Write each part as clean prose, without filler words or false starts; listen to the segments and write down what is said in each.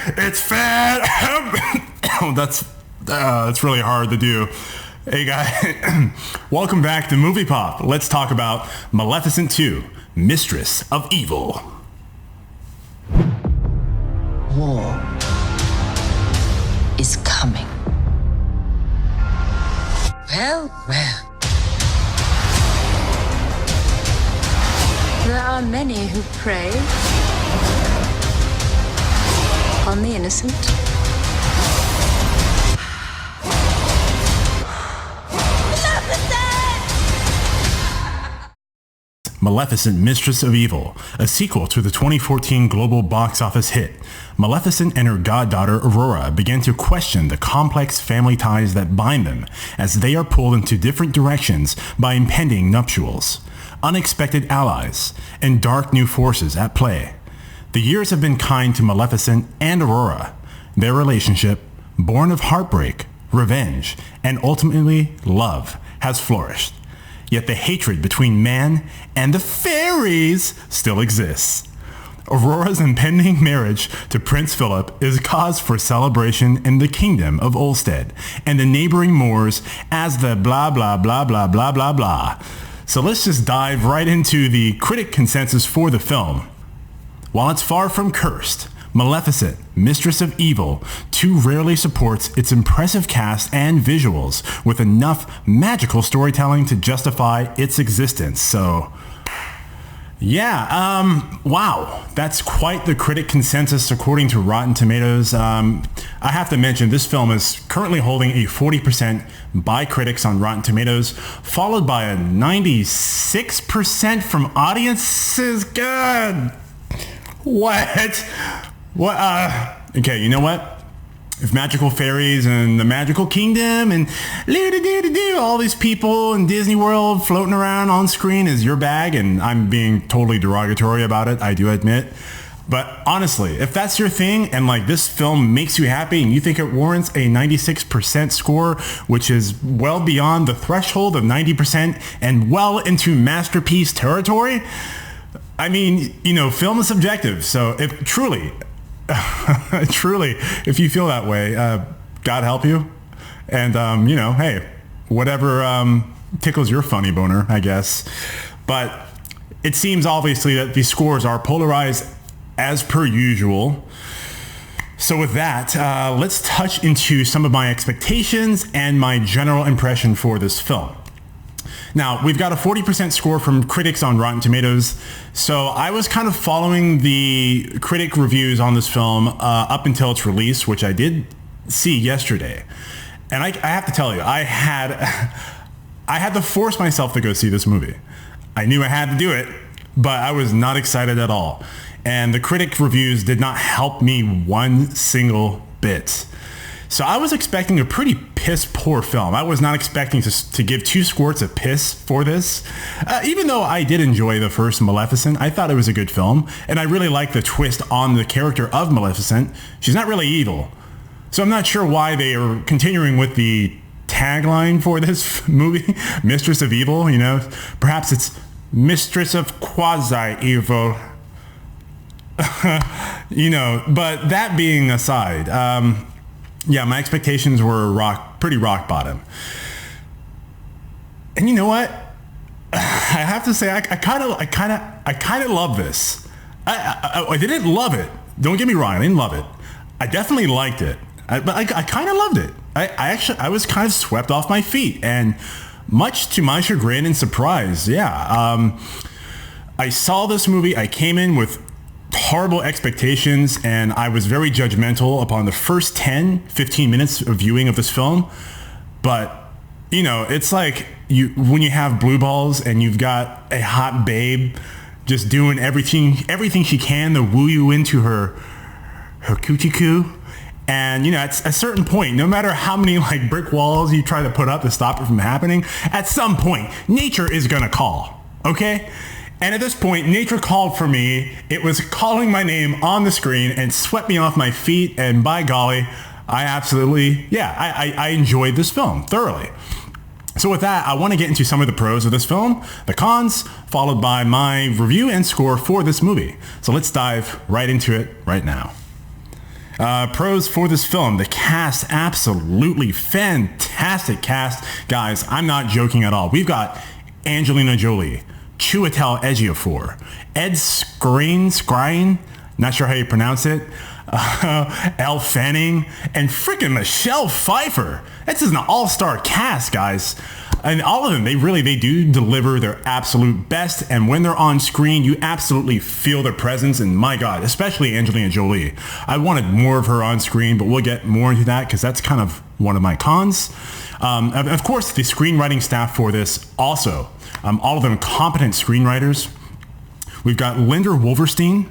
It's fat. Oh, that's really hard to do. Hey guys, welcome back to moviePOP. Let's talk about Maleficent 2, Mistress of Evil. War is coming. Well, well. There are many who prey on the innocent. Maleficent, Mistress of Evil, a sequel to the 2014 global box office hit. Maleficent and her goddaughter Aurora begin to question the complex family ties that bind them as they are pulled into different directions by impending nuptials, unexpected allies, and dark new forces at play. The years have been kind to Maleficent and Aurora. Their relationship, born of heartbreak, revenge, and ultimately love, has flourished. Yet the hatred between man and the fairies still exists. Aurora's impending marriage to Prince Philip is cause for celebration in the kingdom of Ulstead and the neighboring moors as the blah blah blah blah blah blah blah. So let's just dive right into the critic consensus for the film. While it's far from cursed, Maleficent, Mistress of Evil, too rarely supports its impressive cast and visuals with enough magical storytelling to justify its existence. So, yeah, wow, that's quite the critic consensus according to Rotten Tomatoes. I have to mention this film is currently holding a 40% by critics on Rotten Tomatoes, followed by a 96% from audiences. God, what? Okay, you know what? If magical fairies and the magical kingdom and all these people in Disney World floating around on screen is your bag, and I'm being totally derogatory about it, I do admit. But honestly, if that's your thing and like this film makes you happy and you think it warrants a 96% score, which is well beyond the threshold of 90% and well into masterpiece territory, I mean, you know, film is subjective. So if truly, if you feel that way, God help you. And, you know, hey, whatever tickles your funny boner, I guess. But it seems obviously that these scores are polarized as per usual. So with that, let's touch into some of my expectations and my general impression for this film. Now, we've got a 40% score from critics on Rotten Tomatoes, so I was kind of following the critic reviews on this film up until its release, which I did see yesterday. And I have to tell you, I had to force myself to go see this movie. I knew I had to do it, but I was not excited at all. And the critic reviews did not help me one single bit. So I was expecting a pretty piss poor film. I was not expecting to give 2 squirts of piss for this. Even though I did enjoy the first Maleficent, I thought it was a good film. And I really like the twist on the character of Maleficent. She's not really evil. So I'm not sure why they are continuing with the tagline for this movie, Mistress of Evil, you know. Perhaps it's Mistress of Quasi-Evil. You know, but that being aside, yeah, my expectations were pretty rock bottom. And you know what? I have to say, I kind of love this. I didn't love it. Don't get me wrong. I didn't love it. I definitely liked it. But I kind of loved it. I was kind of swept off my feet, and much to my chagrin and surprise, yeah. I saw this movie. I came in with horrible expectations, and I was very judgmental upon the first 10-15 minutes of viewing of this film. But you know, it's like when you have blue balls and you've got a hot babe just doing everything she can to woo you into her coochie coo. And you know, at a certain point, no matter how many like brick walls you try to put up to stop it from happening, at some point nature is gonna call, okay? And at this point, nature called for me. It was calling my name on the screen and swept me off my feet. And by golly, I enjoyed this film thoroughly. So with that, I want to get into some of the pros of this film, the cons, followed by my review and score for this movie. So let's dive right into it right now. Pros for this film. The cast, absolutely fantastic cast. Guys, I'm not joking at all. We've got Angelina Jolie, Chiwetel Ejiofor, Ed Skrein, not sure how you pronounce it, Elle Fanning, and freaking Michelle Pfeiffer. This is an all-star cast, guys. And all of them, they do deliver their absolute best. And when they're on screen, you absolutely feel their presence. And my God, especially Angelina Jolie. I wanted more of her on screen, but we'll get more into that because that's kind of one of my cons. Of course, the screenwriting staff for this also, all of them competent screenwriters. We've got Linda Wolverstein,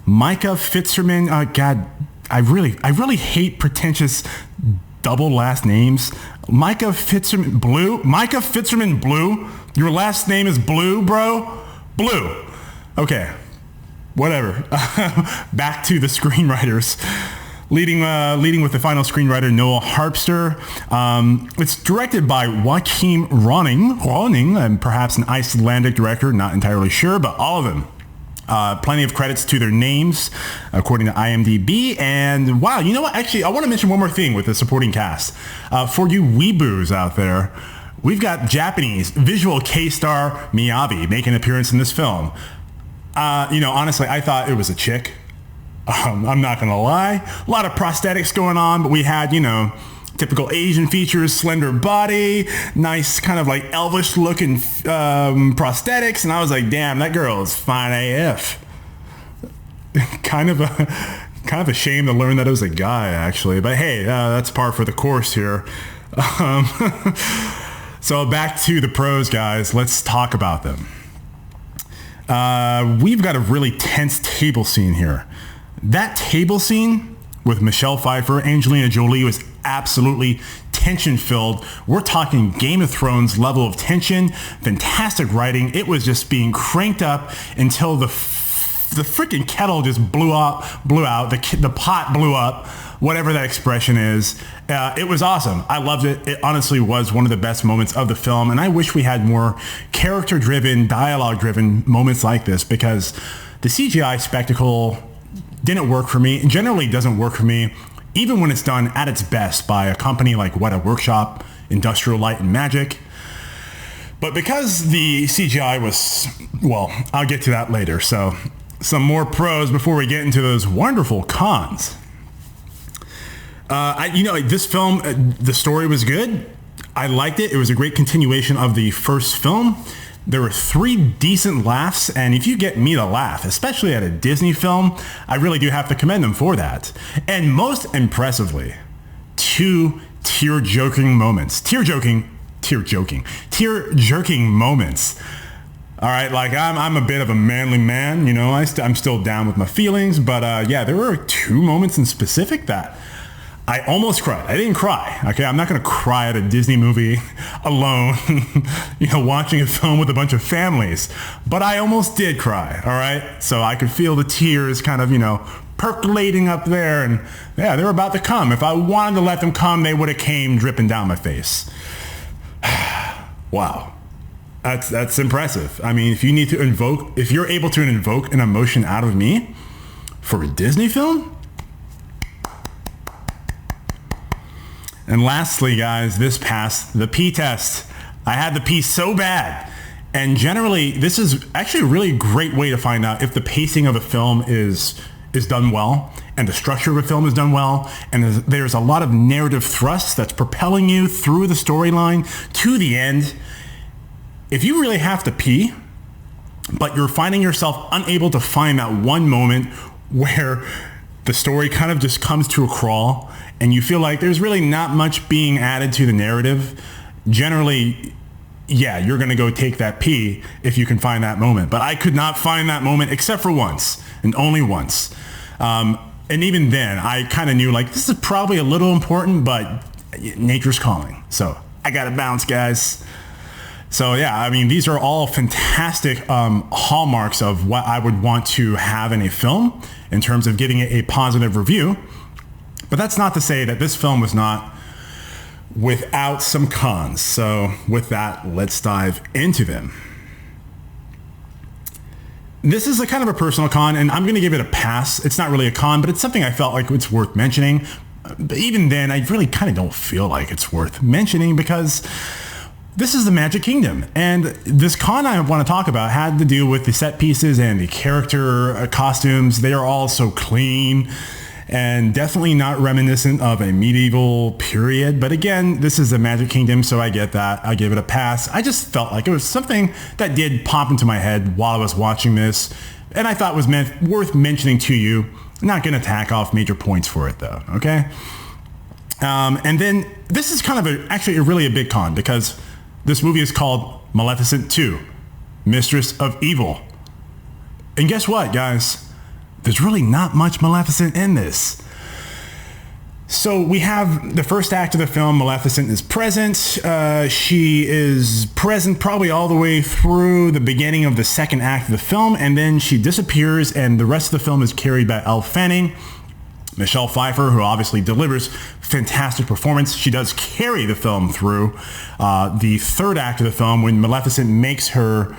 Micah Fitzgerman. God, I really hate pretentious double last names. Micah Fitzgerman Blue. Your last name is Blue, bro? Blue. Okay. Whatever. Back to the screenwriters. Leading with the final screenwriter, Noah Harpster. It's directed by Joachim Ronning, and perhaps an Icelandic director, not entirely sure, but all of them. Plenty of credits to their names, according to IMDb. And wow, you know what? Actually, I want to mention one more thing with the supporting cast. For you weeboos out there, we've got Japanese visual K-star Miyabi making an appearance in this film. Honestly, I thought it was a chick. I'm not going to lie. A lot of prosthetics going on, but we had, typical Asian features, slender body, nice kind of like elvish looking prosthetics. And I was like, damn, that girl is fine AF. kind of a shame to learn that it was a guy, actually. But hey, that's par for the course here. So back to the pros, guys. Let's talk about them. We've got a really tense table scene here. That table scene with Michelle Pfeiffer, Angelina Jolie was absolutely tension-filled. We're talking Game of Thrones level of tension, fantastic writing. It was just being cranked up until the freaking kettle just blew out, the pot blew up, whatever that expression is. It was awesome. I loved it. It honestly was one of the best moments of the film, and I wish we had more character-driven, dialogue-driven moments like this, because the CGI spectacle didn't work for me, and generally doesn't work for me, even when it's done at its best by a company like Weta Workshop, Industrial Light and Magic. But because the CGI was, well, I'll get to that later. So some more pros before we get into those wonderful cons. This film, the story was good. I liked it. It was a great continuation of the first film. There were 3 decent laughs, and if you get me to laugh, especially at a Disney film, I really do have to commend them for that. And most impressively, 2 tear-jerking moments. Tear-jerking moments. All right, like I'm a bit of a manly man, I'm still down with my feelings, but there were 2 moments in specific that I almost cried. I didn't cry. Okay, I'm not going to cry at a Disney movie alone, watching a film with a bunch of families. But I almost did cry, all right? So I could feel the tears kind of, percolating up there. And yeah, they were about to come. If I wanted to let them come, they would have came dripping down my face. Wow. That's impressive. I mean, if you're able to invoke an emotion out of me for a Disney film. And lastly, guys, this passed the P test. I had the P so bad. And generally, this is actually a really great way to find out if the pacing of a film is done well, and the structure of a film is done well, and there's a lot of narrative thrust that's propelling you through the storyline to the end. If you really have to pee, but you're finding yourself unable to find that one moment where the story kind of just comes to a crawl and you feel like there's really not much being added to the narrative, generally, yeah, you're going to go take that pee if you can find that moment. But I could not find that moment except for once, and only once. And even then, I kind of knew, like, this is probably a little important, but nature's calling. So I got to bounce, guys. So yeah, I mean, these are all fantastic hallmarks of what I would want to have in a film in terms of giving it a positive review. But that's not to say that this film was not without some cons. So with that, let's dive into them. This is a kind of a personal con, and I'm going to give it a pass. It's not really a con, but it's something I felt like it's worth mentioning. But even then, I really kind of don't feel like it's worth mentioning because this is the Magic Kingdom. And this con I want to talk about had to do with the set pieces and the character costumes. They are all so clean and definitely not reminiscent of a medieval period. But again, this is the Magic Kingdom, so I get that. I give it a pass. I just felt like it was something that did pop into my head while I was watching this, and I thought was worth mentioning to you. I'm not going to tack off major points for it though, okay? And then this is kind of actually really a big con because this movie is called Maleficent 2, Mistress of Evil. And guess what, guys? There's really not much Maleficent in this. So we have the first act of the film. Maleficent is present. She is present probably all the way through the beginning of the second act of the film, and then she disappears, and the rest of the film is carried by Elle Fanning. Michelle Pfeiffer, who obviously delivers fantastic performance. She does carry the film through the third act of the film when Maleficent makes her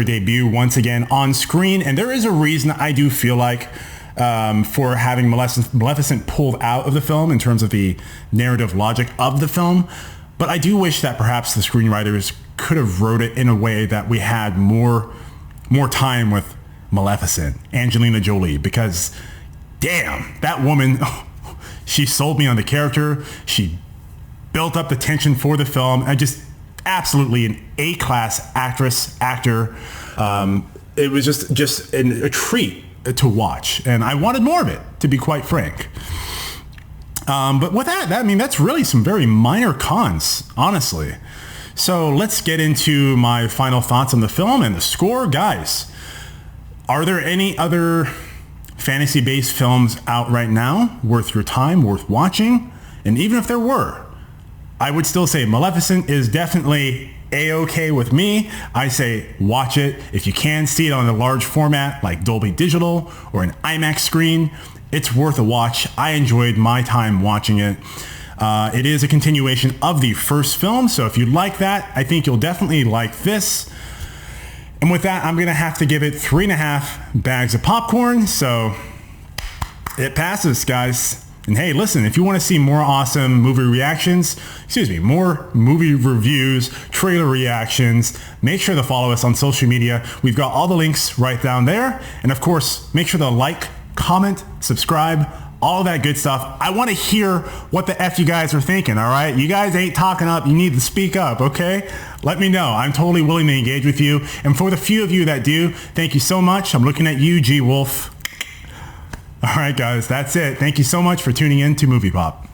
debut once again on screen. And there is a reason I do feel like for having Maleficent pulled out of the film in terms of the narrative logic of the film. But I do wish that perhaps the screenwriters could have wrote it in a way that we had more time with Maleficent, Angelina Jolie, because damn, that woman, she sold me on the character. She built up the tension for the film. And just absolutely an A-class actor. It was just a treat to watch. And I wanted more of it, to be quite frank. But with that, I mean, that's really some very minor cons, honestly. So let's get into my final thoughts on the film and the score. Guys, are there any other fantasy-based films out right now worth your time, worth watching? And even if there were, I would still say Maleficent is definitely A-okay with me. I say watch it. If you can see it on a large format like Dolby Digital or an IMAX screen, it's worth a watch. I enjoyed my time watching it. It is a continuation of the first film, so if you like that, I think you'll definitely like this. And with that, I'm going to have to give it 3.5 bags of popcorn. So it passes, guys. And hey, listen, if you want to see more awesome movie more movie reviews, trailer reactions, make sure to follow us on social media. We've got all the links right down there. And of course, make sure to like, comment, subscribe, all that good stuff. I want to hear what the F you guys are thinking, all right? You guys ain't talking up. You need to speak up, okay? Let me know. I'm totally willing to engage with you. And for the few of you that do, thank you so much. I'm looking at you, G Wolf. All right, guys, that's it. Thank you so much for tuning in to Movie Pop.